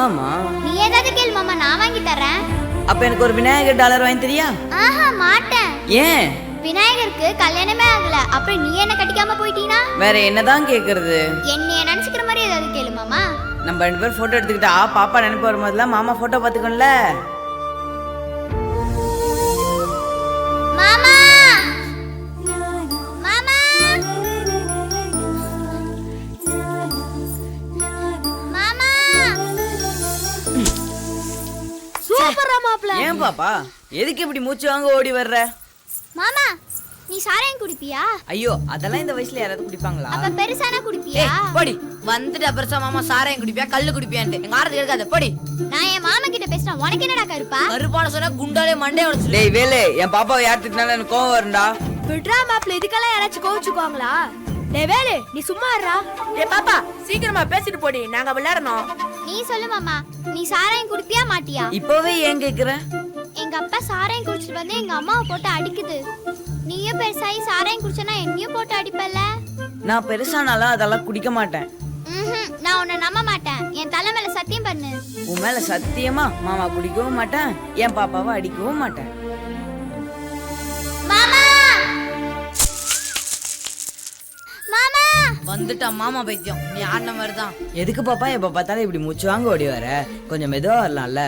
ஆமா. நீ ஏதாவது கேளு மாமா, நான் வாங்கி தரேன். அப்ப எனக்கு ஒரு விநாயகர் டாலர் வாங்கி தரியா? ஆஹா மாட்டேன். ஏன்? விநாயகருக்கு கல்யாணமே ஆகல, அப்புறம் நீ என்ன கட்டிக்காம போயிட்டீனா? வேற என்னதான் கேக்குறது? என்னைய நினைச்சுக்கிற மாதிரி ஏதாவது கேளு மாமா. நம்ம 2 பேரும் போட்டோ எடுத்துக்கிட்டா பாப்பா நினைப்பு வரும்போதெல்லாம் மாமா போட்டோ பாத்துக்கோல. மாமா மாமா மாமா சூப்பரா மாப்ள. ஏன் பாப்பா எதுக்கு இப்படி மூச்சு வாங்க ஓடி வர்ற? மாமா நீ சாராயம் குடிப்பியா? ஐயோ அதெல்லாம் இந்த வயசுல யாராவது குடிப்பாங்களா? அப்ப பெருசானா குடிப்பியா? போடி வந்துட்டு பெருசா மாமா சாராயம் குடிப்பியா கல்லு குடிப்பியான்ட்டு எங்க ஆரத்துக்கு இருக்காது போடி. நான் என் மாமா கிட்ட பேசினா உனக்கு என்னடா கருப்பா? கருப்பான சொன்னா குண்டாலே மண்டே உடைச்சு. டேய் வேலு, என் பாப்பாவை யார் திட்டினாலும் எனக்கு கோவம் வரும்டா. விட்றா மாப்ள, இதுக்கெல்லாம் யாராச்சும் கோவிச்சுக்குவாங்களா? டேய் வேலு, நீ சும்மா இருடா. ஏ பாப்பா சீக்கிரமா பேசிட்டு போடி, நாங்க விளையாடணும். நீ சொல்லு மாமா, நீ சாராயம் குடிப்பியா மாட்டியா? இப்பவே ஏன் கேக்குற? எங்க அப்பா சாராயம் குடிச்சிட்டு வந்து எங்க அம்மாவை போட்டு அடிக்குது. நீயும் பெருசாயி சாராயம் குடிச்சனா என்னையும் போட்டு அடிப்பல்ல? நான் பெருசானாலும் அதெல்லாம் குடிக்க மாட்டேன். நான் உன்னை நம்ப மாட்டேன். என் தலை மேல சத்தியம் பண்ணு. உன் மேல சத்தியமா மாமா குடிக்கவும் மாட்டேன், என் பாப்பாவை அடிக்கவும் மாட்டேன். மாமா மாமா வந்துட்டா மாமா பைத்தியம், நீ ஆடின மாதிரி தான். எதுக்கு பாப்பா எப்ப பார்த்தாலும் இப்படி மூச்சு வாங்க ஓடி வர? கொஞ்சம் மெதுவா வரலாம்ல.